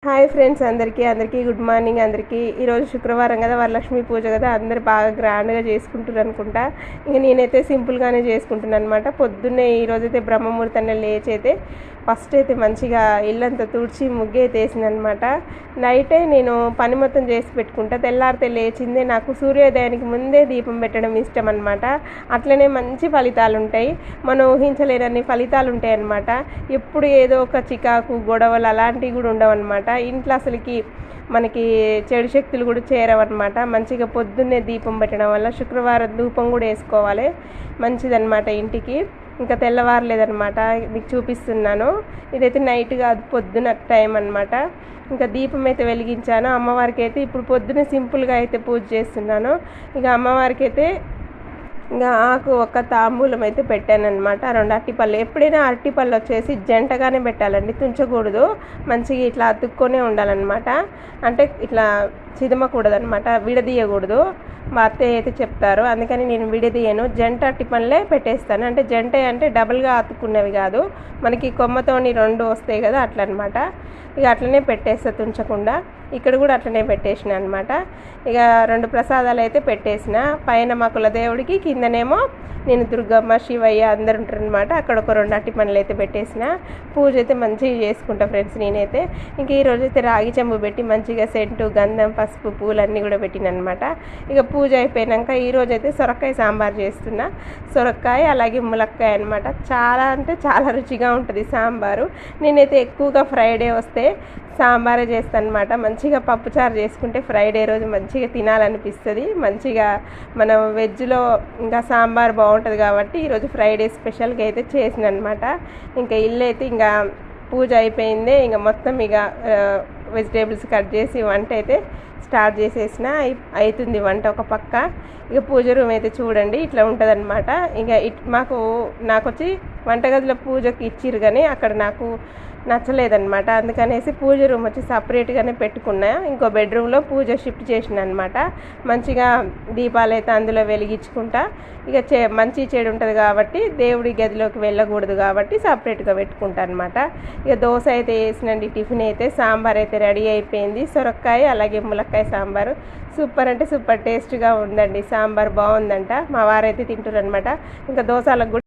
Hi friends, అందరికీ good morning. ఈరోజు శుక్రవారం కదా, వరలక్ష్మి పూజ కదా, అందరు బాగా గ్రాండ్గా చేసుకుంటారు అనుకుంటా. ఇంక నేనైతే సింపుల్గానే చేసుకుంటున్నాను అనమాట. పొద్దున్నే ఈరోజైతే బ్రహ్మముహూర్తాన్ని లేచి అయితే ఫస్ట్ అయితే మంచిగా ఇల్లంతా తుడిచి ముగ్గు అయితే వేసిందనమాట. నైటే నేను పని మొత్తం చేసి పెట్టుకుంటా. తెల్లారితే లేచిందే నాకు సూర్యోదయానికి ముందే దీపం పెట్టడం ఇష్టం అనమాట. అట్లనే మంచి ఫలితాలు ఉంటాయి, మనం ఊహించలేనన్ని ఫలితాలు ఉంటాయి అన్నమాట. ఎప్పుడు ఏదో ఒక చికాకు గొడవలు అలాంటివి కూడా ఉండవు అనమాట. ఇంట్లో అసలుకి మనకి చెడు శక్తులు కూడా చేరవన్నమాట. మంచిగా పొద్దున్నే దీపం పెట్టడం వల్ల శుక్రవారం ధూపం కూడా వేసుకోవాలి, మంచిదన్నమాట ఇంటికి. ఇంకా తెల్లవారలేదనమాట, మీకు చూపిస్తున్నాను. ఇదైతే నైట్ కాదు, పొద్దున టైం అనమాట. ఇంకా దీపం అయితే వెలిగించాను. అమ్మవారికి అయితే ఇప్పుడు పొద్దున సింపుల్గా అయితే పూజ చేస్తున్నాను. ఇక అమ్మవారికి అయితే ఇంకా ఆకు ఒక తాంబూలం అయితే పెట్టాను అనమాట. 2 అరటిపళ్ళు. ఎప్పుడైనా అరటిపళ్ళు వచ్చేసి జంటగానే పెట్టాలండి, తుంచకూడదు. మంచిగా ఇట్లా అతుక్కొనే ఉండాలన్నమాట. అంటే ఇట్లా చిదమకూడదు అనమాట, విడదీయకూడదు. మా అత్తయ్య అయితే చెప్తారు, అందుకని నేను విడదీయను. జంట అరటిపళ్ళే పెట్టేస్తాను. అంటే జంట అంటే డబుల్గా అతుక్కున్నవి కాదు, మనకి కొమ్మతోని 2 వస్తాయి కదా, అట్లా అనమాట. ఇక అట్లనే పెట్టేస్తా తుంచకుండా. ఇక్కడ కూడా అట్లనే పెట్టేసిన అనమాట. ఇక 2 ప్రసాదాలు అయితే పెట్టేసిన. పైన మా కులదేవుడికి, కిందనేమో నేను దుర్గమ్మ శివయ్య అందరు ఉంటారు అనమాట. అక్కడ ఒక 2 అరటిపండ్లు అయితే పెట్టేసిన. పూజ అయితే మంచిగా చేసుకుంటా ఫ్రెండ్స్ నేనైతే. ఇంక ఈరోజు అయితే రాగి చెంబు పెట్టి మంచిగా సెంటు, గంధం, పసుపు, పూలన్నీ కూడా పెట్టిన అనమాట. ఇక పూజ అయిపోయాక ఈరోజు అయితే సొరకాయ సాంబార్ చేస్తున్నా. సొరకాయ అలాగే ములక్కాయ అనమాట. చాలా అంటే చాలా రుచిగా ఉంటుంది సాంబారు. నేనైతే ఎక్కువగా ఫ్రైడే వస్తే సాంబారే చేస్తాను అనమాట. మంచిగా పప్పుచారు చేసుకుంటే ఫ్రైడే రోజు మంచిగా తినాలనిపిస్తుంది. మంచిగా మనం వెజ్లో ఇంకా సాంబార్ బాగుంటుంది కాబట్టి ఈరోజు ఫ్రైడే స్పెషల్గా అయితే చేసిన అనమాట. ఇంకా ఇల్లు అయితే ఇంకా పూజ అయిపోయిందే. ఇంకా మొత్తం ఇక వెజిటేబుల్స్ కట్ చేసి వంట అయితే స్టార్ట్ చేసేసిన. అవుతుంది వంట ఒక పక్క. ఇక పూజ రూమ్ అయితే చూడండి ఇట్లా ఉంటుంది అనమాట. ఇక నాకు వచ్చి వంటగదిలో పూజకి ఇచ్చిర్రు, కానీ అక్కడ నాకు నచ్చలేదన్నమాట. అందుకనేసి పూజ రూమ్ వచ్చి సపరేట్గానే పెట్టుకున్నా. ఇంకో బెడ్రూమ్లో పూజ షిఫ్ట్ చేసిన అనమాట. మంచిగా దీపాలు అయితే అందులో వెలిగించుకుంటా. ఇక మంచి చెడు ఉంటుంది కాబట్టి దేవుడి గదిలోకి వెళ్ళకూడదు కాబట్టి సపరేట్గా పెట్టుకుంటా అనమాట. ఇక దోశ అయితే వేసినండి, టిఫిన్ అయితే. సాంబార్ అయితే రెడీ అయిపోయింది. సొరకాయ అలాగే ములక్కాయ సాంబారు సూపర్ అంటే సూపర్ టేస్ట్గా ఉందండి. సాంబార్ బాగుందంట, మా వారైతే తింటారు అనమాట. ఇంకా దోశలకు